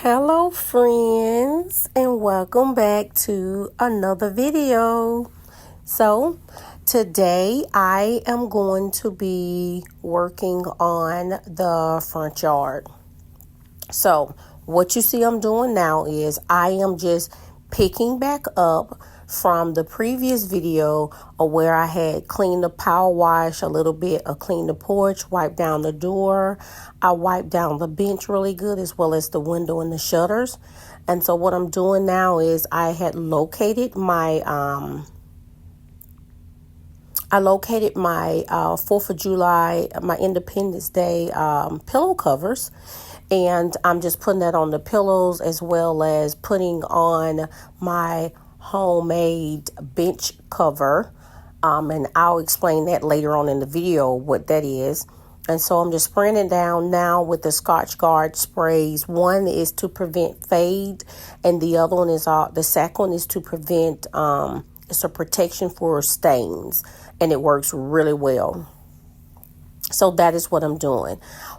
Hello friends, and welcome back to another video. So today I am going to be working on the front yard. So what you see I'm doing now is I am just picking back up from the previous video of where I had cleaned the power wash a little bit, cleaned the porch, wiped down the door. I wiped down the bench really good, as well as the window and the shutters. And so what I'm doing now is I had located my 4th of July, my Independence Day pillow covers. And I'm just putting that on the pillows, as well as putting on my homemade bench cover. And I'll explain that later on in the video, what that is. And so I'm just spraying it down now with the Scotch Guard sprays. One is to prevent fade, and the other one is the second one is to prevent it's a protection for stains, and it works really well. So that is what I'm doing.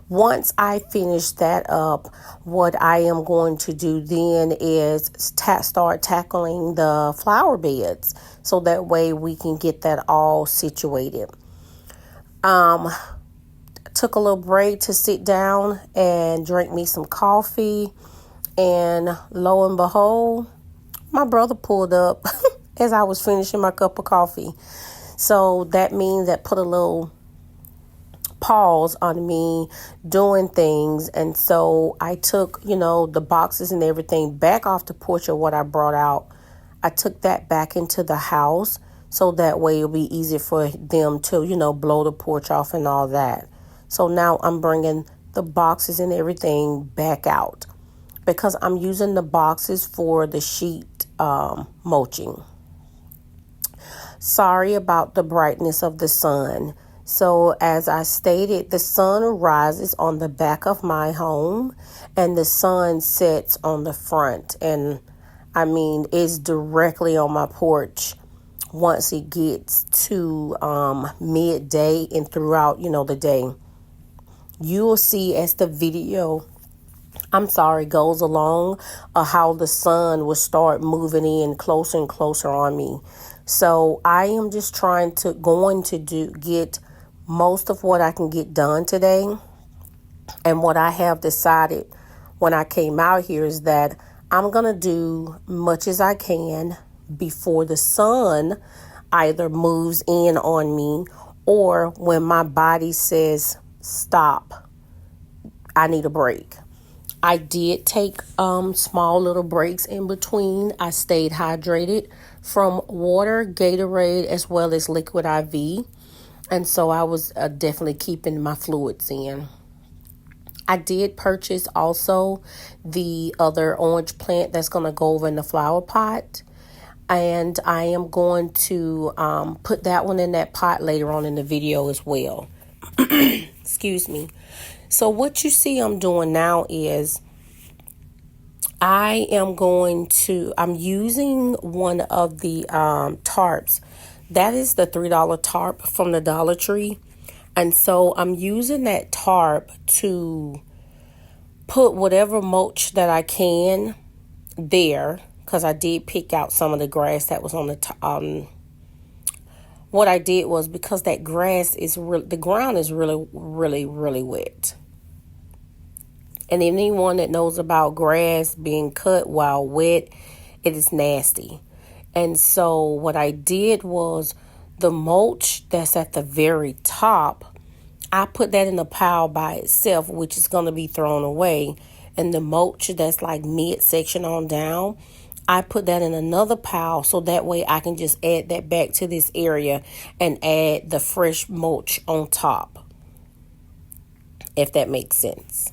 Once I finish that up, what I am going to do then is start tackling the flower beds, so that way we can get that all situated. Took a little break to sit down and drink me some coffee, and lo and behold, my brother pulled up as I was finishing my cup of coffee. So that means that put a little pause on me doing things. And so I took, the boxes and everything back off the porch of what I brought out. I took that back into the house, so that way it'll be easier for them to, blow the porch off and all that. So now I'm bringing the boxes and everything back out, because I'm using the boxes for the sheet mulching. Sorry about the brightness of the sun. So as I stated, the sun rises on the back of my home, and the sun sets on the front. And I mean, it's directly on my porch once it gets to midday and throughout, the day. You will see as the video goes along, how the sun will start moving in closer and closer on me. So I am just going to get most of what I can get done today. And what I have decided when I came out here is that I'm going to do much as I can before the sun either moves in on me, or when my body says, stop, I need a break. I did take small little breaks in between. I stayed hydrated from water, Gatorade, as well as liquid IV. And so I was definitely keeping my fluids in. I did purchase also the other orange plant that's going to go over in the flower pot. And I am going to put that one in that pot later on in the video as well. Excuse me. So what you see I'm doing now is I'm using one of the tarps. That is the $3 tarp from the Dollar Tree. And so I'm using that tarp to put whatever mulch that I can there, because I did pick out some of the grass that was on the what I did was, because that grass is the ground is really, really, really wet. And anyone that knows about grass being cut while wet, it is nasty. And so what I did was, the mulch that's at the very top, I put that in a pile by itself, which is going to be thrown away. And the mulch that's like midsection on down, I put that in another pile, so that way I can just add that back to this area and add the fresh mulch on top, if that makes sense.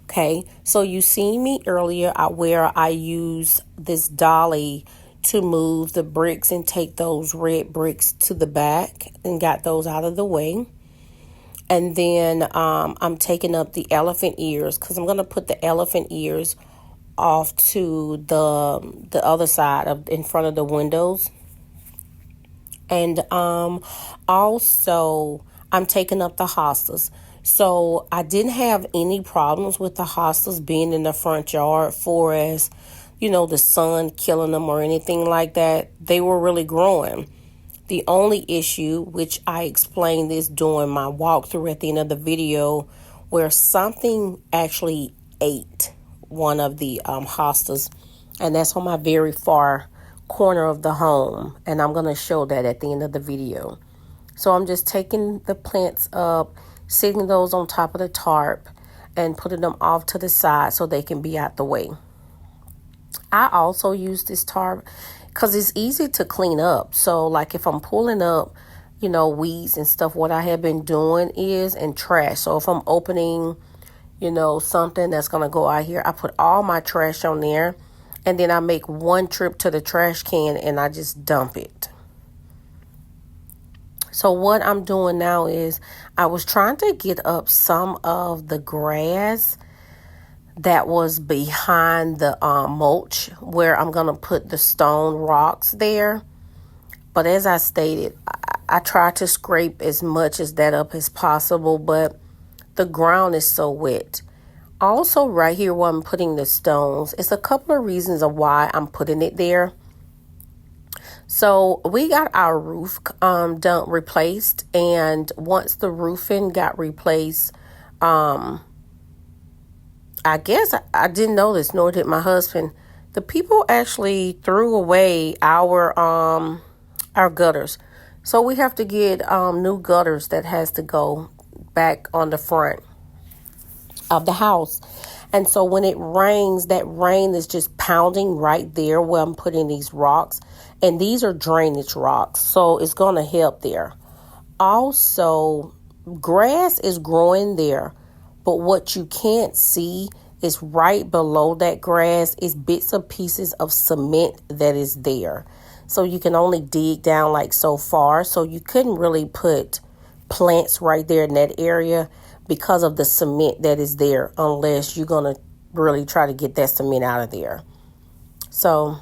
Okay, so you seen me earlier where I use this dolly to move the bricks and take those red bricks to the back, and got those out of the way. And then I'm taking up the elephant ears, because I'm going to put the elephant ears off to the other side in front of the windows. And also I'm taking up the hostas. So I didn't have any problems with the hostas being in the front yard for as, the sun killing them or anything like that. They were really growing. The only issue, which I explained this during my walkthrough at the end of the video, where something actually ate one of the hostas, and that's on my very far corner of the home, and I'm going to show that at the end of the video. So I'm just taking the plants up, sitting those on top of the tarp, and putting them off to the side so they can be out the way. I also use this tarp because it's easy to clean up. So like if I'm pulling up, weeds and stuff, what I have been doing is, and trash. So if I'm opening, something that's going to go out here, I put all my trash on there, and then I make one trip to the trash can and I just dump it. So what I'm doing now is I was trying to get up some of the grass that was behind the mulch where I'm going to put the stone rocks there. But as I stated, I tried to scrape as much as that up as possible, but the ground is so wet. Also, right here where I'm putting the stones, it's a couple of reasons of why I'm putting it there. So we got our roof replaced, and once the roofing got replaced, I guess I didn't know this, nor did my husband. The people actually threw away our gutters, so we have to get new gutters that has to go back on the front of the house. And so when it rains, that rain is just pounding right there where I'm putting these rocks. And these are drainage rocks, so it's going to help there. Also, grass is growing there, but what you can't see is right below that grass is bits and pieces of cement that is there. So you can only dig down like so far. So you couldn't really put plants right there in that area because of the cement that is there, unless you're going to really try to get that cement out of there. So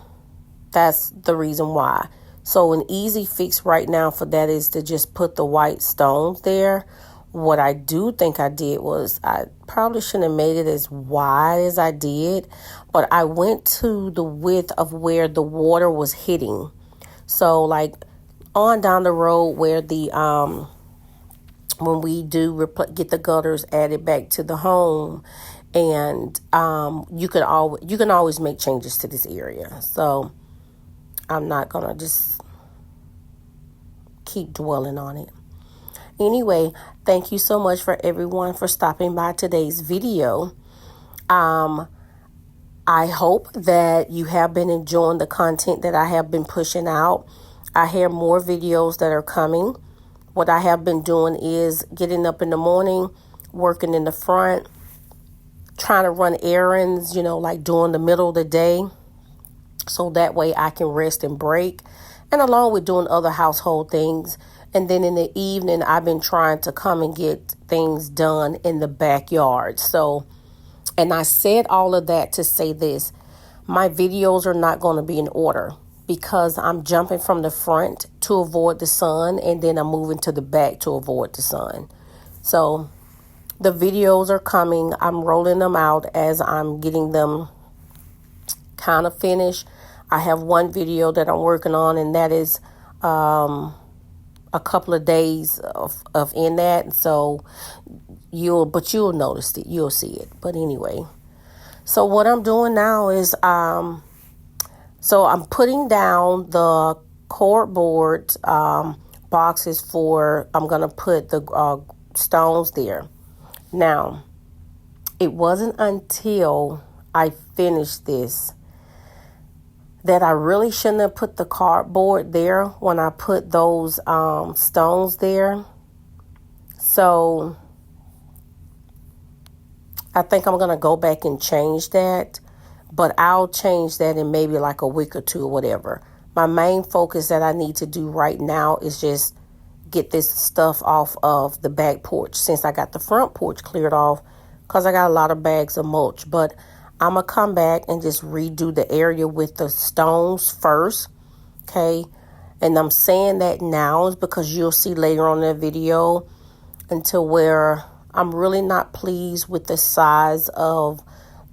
that's the reason why. So an easy fix right now for that is to just put the white stones there. What I do think I did was, I probably shouldn't have made it as wide as I did, but I went to the width of where the water was hitting. So like on down the road where the when we do get the gutters added back to the home, and you can always make changes to this area. So I'm not gonna just keep dwelling on it. Anyway, thank you so much for everyone for stopping by today's video. I hope that you have been enjoying the content that I have been pushing out. I have more videos that are coming. What I have been doing is getting up in the morning, working in the front, trying to run errands, like during the middle of the day, so that way I can rest and break, and along with doing other household things. And then in the evening, I've been trying to come and get things done in the backyard. So, and I said all of that to say this: my videos are not going to be in order, because I'm jumping from the front to avoid the sun, and then I'm moving to the back to avoid the sun. So the videos are coming. I'm rolling them out as I'm getting them kind of finished. I have one video that I'm working on, and that is a couple of days of in that. So you'll notice it. You'll see it. But anyway, so what I'm doing now is so I'm putting down the cardboard boxes for, I'm going to put the stones there. Now, it wasn't until I finished this that I really shouldn't have put the cardboard there when I put those stones there. So I think I'm going to go back and change that. But I'll change that in maybe like a week or two or whatever. My main focus that I need to do right now is just get this stuff off of the back porch, since I got the front porch cleared off, because I got a lot of bags of mulch. But I'm going to come back and just redo the area with the stones first. Okay. And I'm saying that now is because you'll see later on in the video until where I'm really not pleased with the size of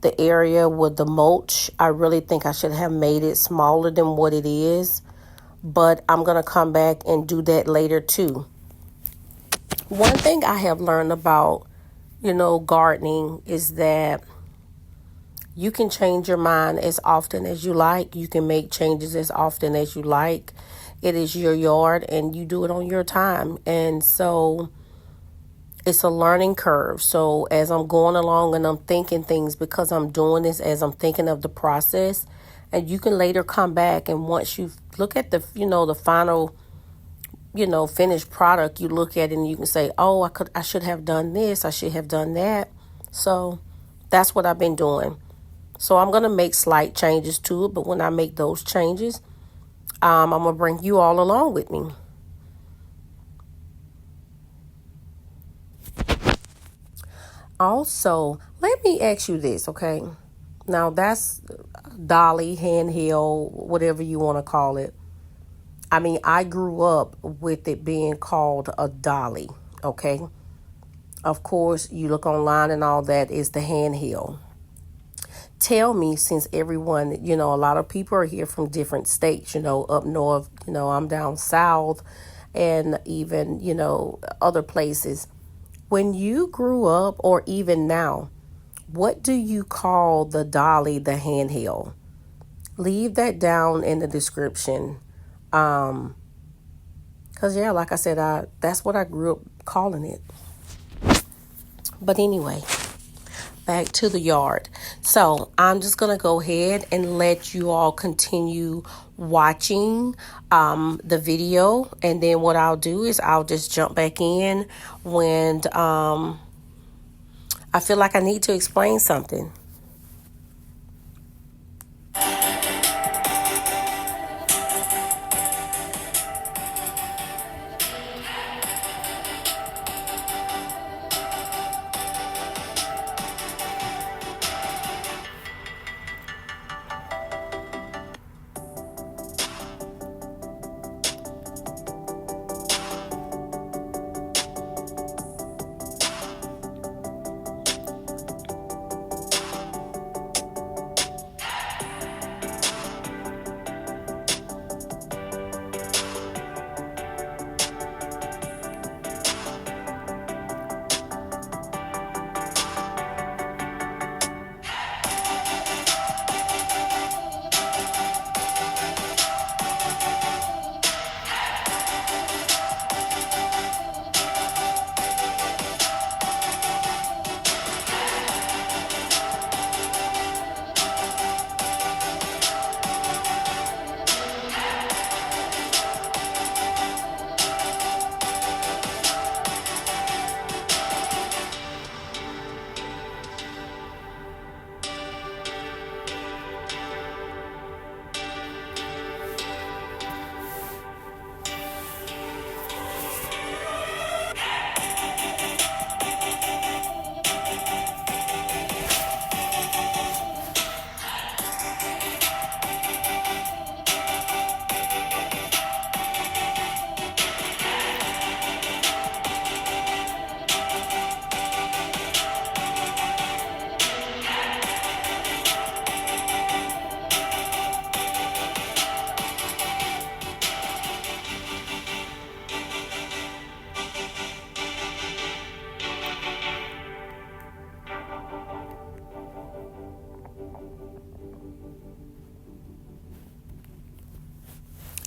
the area with the mulch. I really think I should have made it smaller than what it is, but I'm going to come back and do that later too. One thing I have learned about, gardening is that you can change your mind as often as you like. You can make changes as often as you like. It is your yard and you do it on your time. And so it's a learning curve. So as I'm going along and I'm thinking things, because I'm doing this as I'm thinking of the process, and you can later come back and once you look at the, the final, finished product, you look at it and you can say, oh, I should have done this. I should have done that. So that's what I've been doing. So I'm going to make slight changes to it. But when I make those changes, I'm going to bring you all along with me. Also, let me ask you this, okay? Now, that's dolly, handheld, whatever you want to call it. I mean, I grew up with it being called a dolly, okay? Of course, you look online and all that is the handheld. Tell me, since everyone, a lot of people are here from different states, up north, I'm down south and even, other places. When you grew up or even now, what do you call the dolly, the handheld? Leave that down in the description. Cause yeah, like I said, that's what I grew up calling it. But anyway, back to the yard. So I'm just gonna go ahead and let you all continue watching the video, and then what I'll do is I'll just jump back in when I feel like I need to explain something.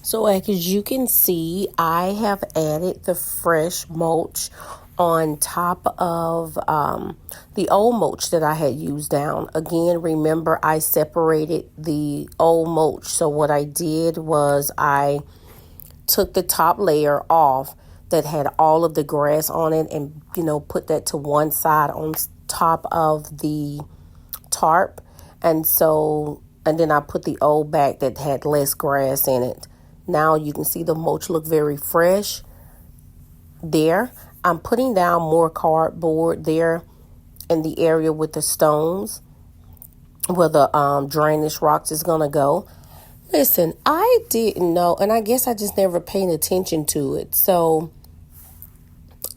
So as you can see, I have added the fresh mulch on top of the old mulch that I had used down. Again, remember I separated the old mulch. So what I did was I took the top layer off that had all of the grass on it and, put that to one side on top of the tarp. And then I put the old back that had less grass in it. Now you can see the mulch look very fresh there. I'm putting down more cardboard there in the area with the stones where the drainage rocks is going to go. Listen, I didn't know, and I guess I just never paid attention to it. So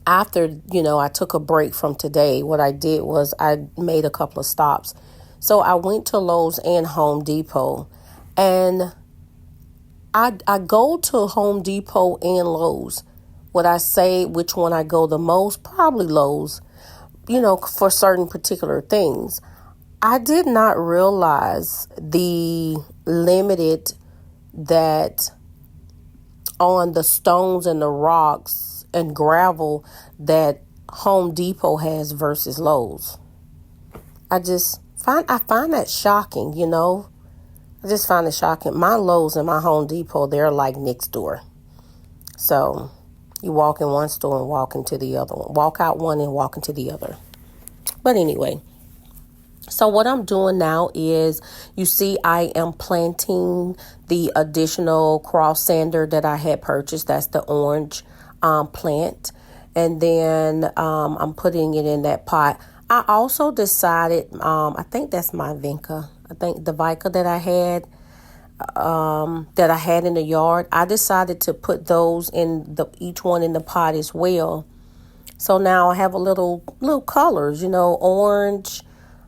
after, I took a break from today, what I did was I made a couple of stops. So I went to Lowe's and Home Depot, and I go to Home Depot and Lowe's. Would I say which one I go the most? Probably Lowe's, for certain particular things. I did not realize the limited that on the stones and the rocks and gravel that Home Depot has versus Lowe's. I find that shocking, I just find it shocking. My Lowe's and my Home Depot, they're like next door. So you walk in one store and walk into the other one. Walk out one and walk into the other. But anyway, so what I'm doing now is, you see, I am planting the additional cross sander that I had purchased. That's the orange plant. And then I'm putting it in that pot. I also decided, I think that's my vinca. I think the Vica that I had in the yard. I decided to put those each one in the pot as well. So now I have a little colors, orange,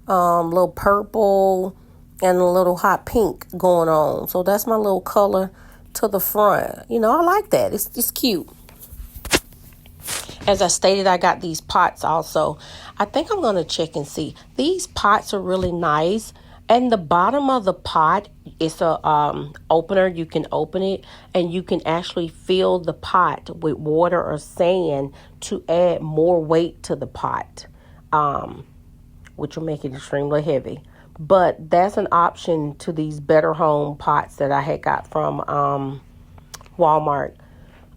little purple, and a little hot pink going on. So that's my little color to the front. I like that. It's cute. As I stated, I got these pots also. I think I'm going to check and see. These pots are really nice. And the bottom of the pot is a opener. You can open it and you can actually fill the pot with water or sand to add more weight to the pot, which will make it extremely heavy. But that's an option to these Better Home pots that I had got from Walmart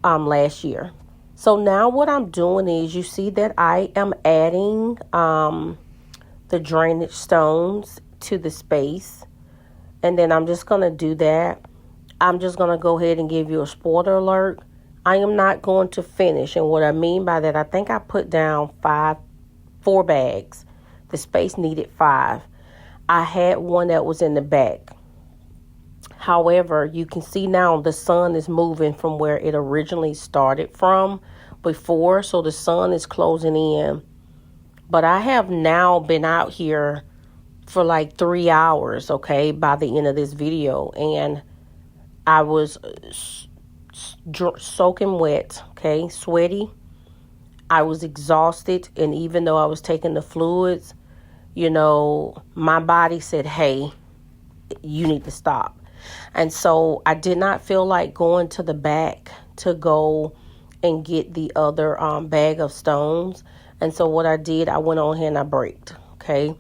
last year. So now what I'm doing is, you see that I am adding the drainage stones to the space. And then I'm just going to do that. I'm just going to go ahead and give you a spoiler alert. I am not going to finish. And what I mean by that, I think I put down 4 bags. The space needed 5. I had one that was in the back. However, you can see now the sun is moving from where it originally started from before. So the sun is closing in. But I have now been out here for like 3 hours, okay, by the end of this video. And I was soaking wet, okay, sweaty. I was exhausted. And even though I was taking the fluids, my body said, hey, you need to stop. And so I did not feel like going to the back to go and get the other bag of stones. And so what I did, I went on here and I braked, okay?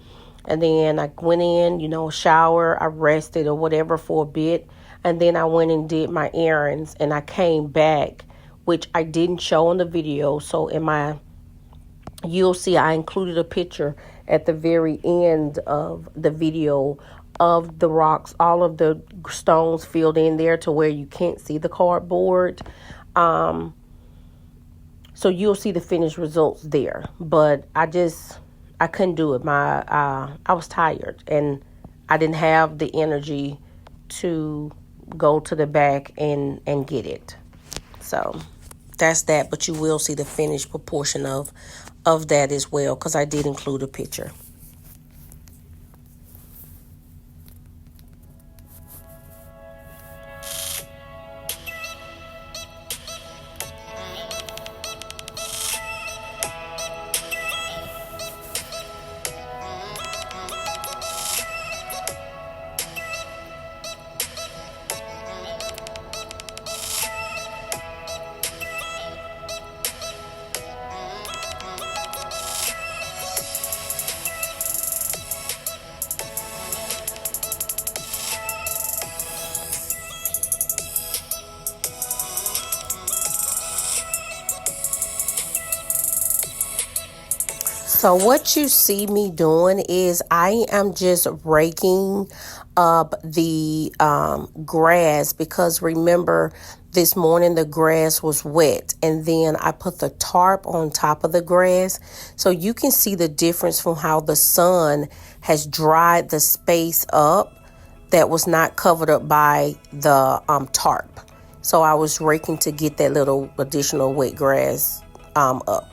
And then I went in, shower, I rested or whatever for a bit. And then I went and did my errands and I came back, which I didn't show in the video. So you'll see I included a picture at the very end of the video of the rocks, all of the stones filled in there to where you can't see the cardboard. So you'll see the finished results there. But I couldn't do it. I was tired and I didn't have the energy to go to the back and get it. So that's that. But you will see the finished proportion of that as well, because I did include a picture. So what you see me doing is I am just raking up the grass, because remember this morning the grass was wet, and then I put the tarp on top of the grass. So you can see the difference from how the sun has dried the space up that was not covered up by the tarp. So I was raking to get that little additional wet grass up.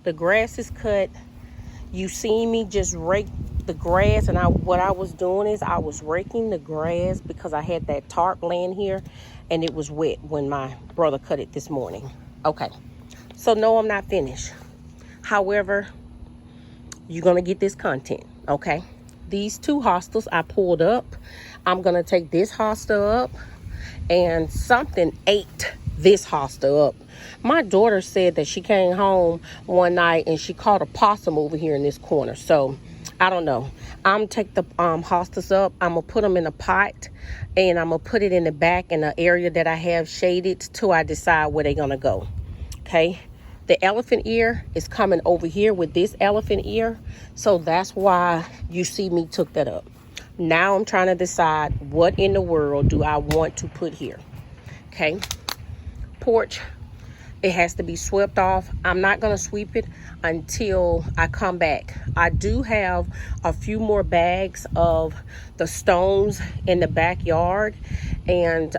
The grass is cut. You see me just rake the grass, and what I was doing is I was raking the grass because I had that tarp laying here and it was wet when my brother cut it this morning. Okay, so no, I'm not finished. However, you're gonna get this content, okay? These two hostas I pulled up. I'm gonna take this hosta up, and something ate this hosta up. My daughter said that she came home one night and she caught a possum over here in this corner. So I don't know. I'm gonna take the hostas up. I'm gonna put them in a pot, and I'm gonna put it in the back in the area that I have shaded till I decide where they're gonna go. Okay. The elephant ear is coming over here with this elephant ear. So that's why you see me took that up. Now I'm trying to decide what in the world do I want to put here. Okay. Porch, it has to be swept off. I'm not going to sweep it until I come back. I do have a few more bags of the stones in the backyard, and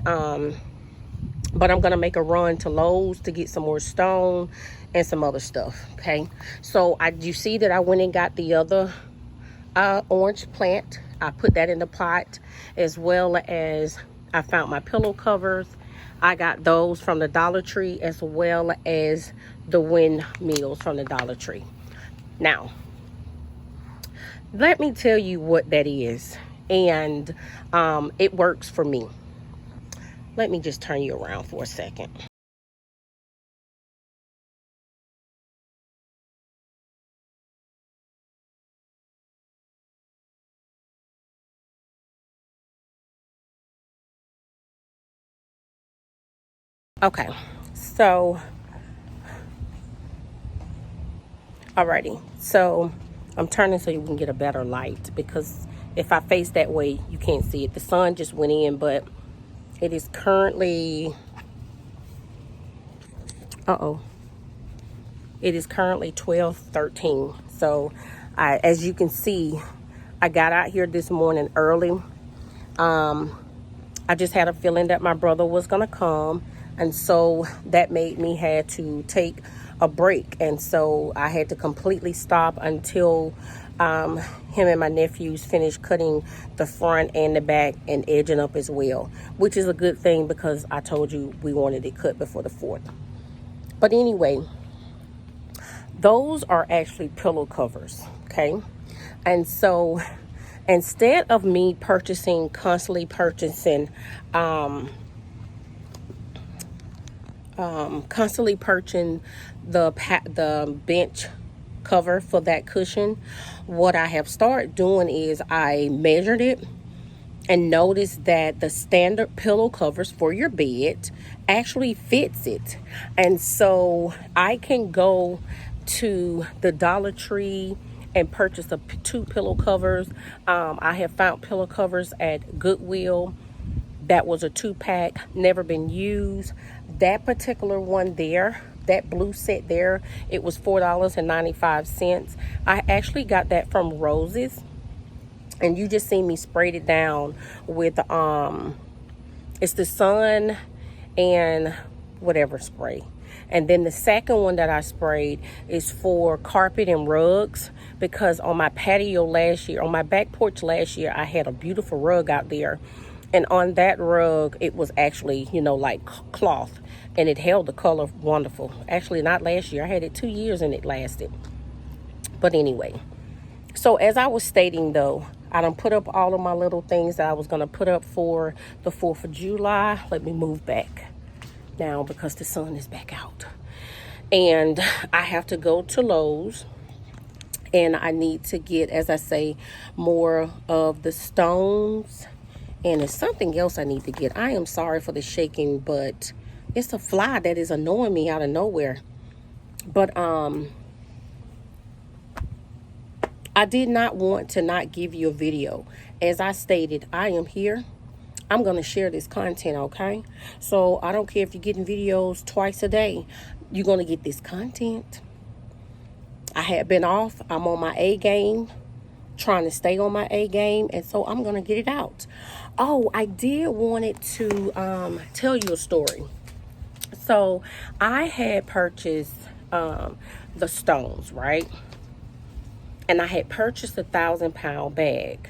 but I'm gonna make a run to Lowe's to get some more stone and some other stuff. Okay, so you see that I went and got the other orange plant. I put that in the pot, as well as I found my pillow covers. I got those from the Dollar Tree, as well as the windmills from the Dollar Tree. Now, let me tell you what that is, and it works for me. Let me just turn you around for a second. Okay, so, alrighty. So, I'm turning so you can get a better light, because if I face that way, you can't see it. The sun just went in, but it is currently, it is currently 12:13. So, as you can see, I got out here this morning early. I just had a feeling that my brother was gonna come, and so that made me had to take a break, and so I had to completely stop until him and my nephews finished cutting the front and the back and edging up as well, which is a good thing because I told you we wanted it cut before the 4th. But anyway, those are actually pillow covers, okay? And so instead of me constantly purchasing the bench cover for that cushion, what I have started doing is I measured it and noticed that the standard pillow covers for your bed actually fits it. And so I can go to the Dollar Tree and purchase 2 pillow covers. I have found pillow covers at Goodwill. That was a 2-pack, never been used. That particular one there, that blue set there, it was $4.95. I actually got that from Rose's, and you just see me sprayed it down with it's the sun and whatever spray. And then the second one that I sprayed is for carpet and rugs, because on my patio last year, on my back porch last year, I had a beautiful rug out there. And on that rug, it was actually, like cloth, and it held the color wonderful. Actually, not last year. I had it 2 years and it lasted. But anyway, so as I was stating though, I done put up all of my little things that I was going to put up for the 4th of July. Let me move back now because the sun is back out. And I have to go to Lowe's, and I need to get, as I say, more of the stones. And there's something else I need to get. I am sorry for the shaking, but it's a fly that is annoying me out of nowhere. But I did not want to not give you a video. As I stated, I am here. I'm going to share this content, okay? So I don't care if you're getting videos twice a day. You're going to get this content. I had been off. I'm on my A game, trying to stay on my A game, and so I'm going to get it out. Oh, I did wanted to tell you a story. So I had purchased the stones, right? And I had purchased a 1,000-pound bag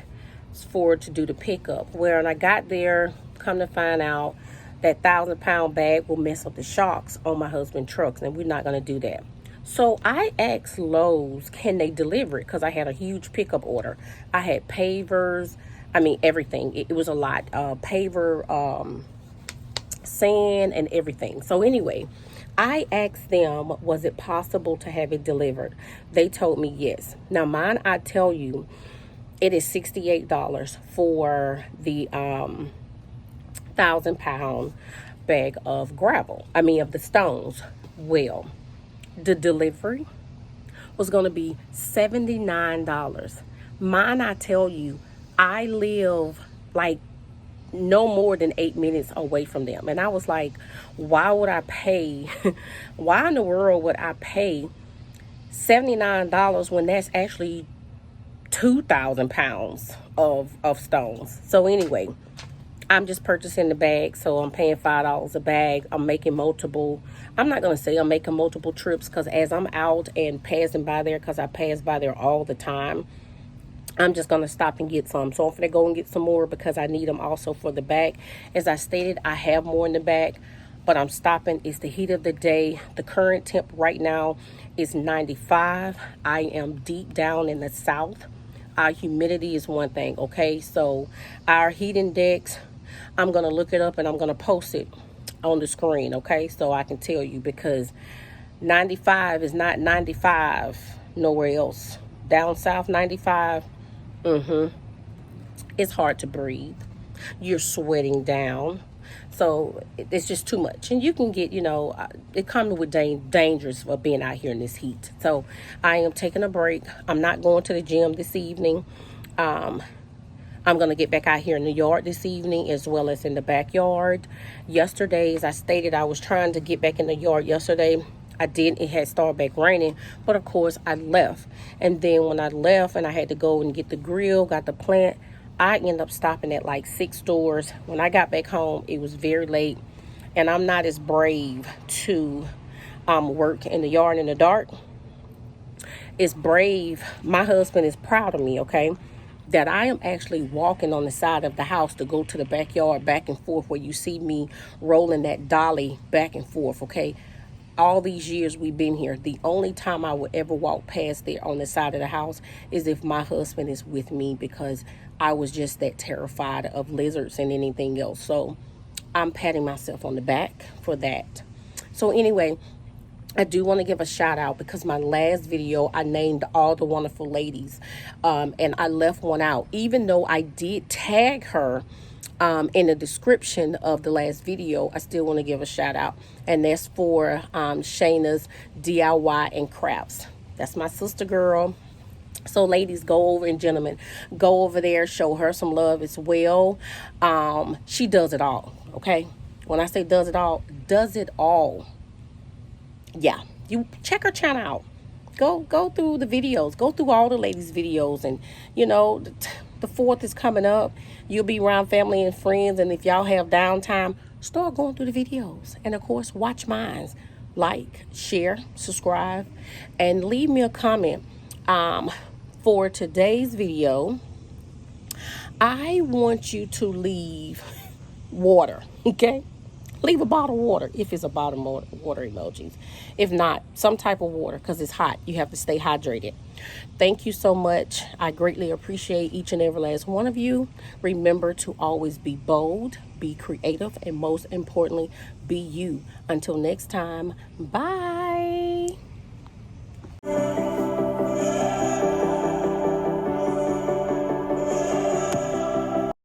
to do the pickup. Where when I got there, come to find out that 1,000-pound bag will mess up the shocks on my husband's trucks, and we're not going to do that. So I asked Lowe's, can they deliver it? Because I had a huge pickup order. I had pavers, I mean everything. It was a lot. Paver, sand, and everything. So anyway, I asked them, was it possible to have it delivered? They told me yes. Now mine, I tell you, it is $68 for the 1,000-pound bag of gravel. I mean, of the stones. Well, the delivery was going to be $79. Mine, I tell you, I live like no more than 8 minutes away from them. And I was like, why would I pay, why in the world would I pay $79 when that's actually 2,000 pounds of stones? So anyway, I'm just purchasing the bag, so I'm paying $5 a bag. I'm making multiple, I'm not going to say I'm making multiple trips, because as I'm out and passing by there, because I pass by there all the time, I'm just going to stop and get some. So I'm going to go and get some more because I need them also for the back. As I stated, I have more in the back, but I'm stopping. It's the heat of the day. The current temp right now is 95. I am deep down in the south. Our humidity is one thing, okay? So our heat index, I'm going to look it up and I'm going to post it on the screen, okay? So I can tell you, because 95 is not 95 nowhere else. Down south, 95, it's hard to breathe. You're sweating down. So it's just too much. And you can get, it comes with dangers of being out here in this heat. So I am taking a break. I'm not going to the gym this evening. I'm going to get back out here in the yard this evening, as well as in the backyard. Yesterday, as I stated, I was trying to get back in the yard yesterday. I did. It had started back raining, but of course I left. And then when I left and I had to go and get the grill, got the plant, I ended up stopping at like 6 stores. When I got back home, it was very late, and I'm not as brave to work in the yard in the dark. It's brave. My husband is proud of me, okay, that I am actually walking on the side of the house to go to the backyard back and forth, where you see me rolling that dolly back and forth, okay? All these years we've been here, the only time I would ever walk past there on the side of the house is if my husband is with me, because I was just that terrified of lizards and anything else. So I'm patting myself on the back for that. So anyway, I do want to give a shout out, because my last video, I named all the wonderful ladies, and I left one out, even though I did tag her in the description of the last video. I still want to give a shout out, and that's for Shayna's DIY and Crafts. That's my sister girl. So ladies, go over, and gentlemen, go over there, show her some love as well. She does it all, okay? When I say does it all, yeah, you check her channel out. Go through the videos, go through all the ladies' videos, and the 4th is coming up. You'll be around family and friends, and if y'all have downtime, start going through the videos. And of course, watch mine. Like, share, subscribe, and leave me a comment. For today's video, I want you to leave water, okay? Leave a bottle of water, if it's a bottle of water emojis. If not, some type of water, because it's hot. You have to stay hydrated. Thank you so much. I greatly appreciate each and every last one of you. Remember to always be bold, be creative, and most importantly, be you. Until next time, bye.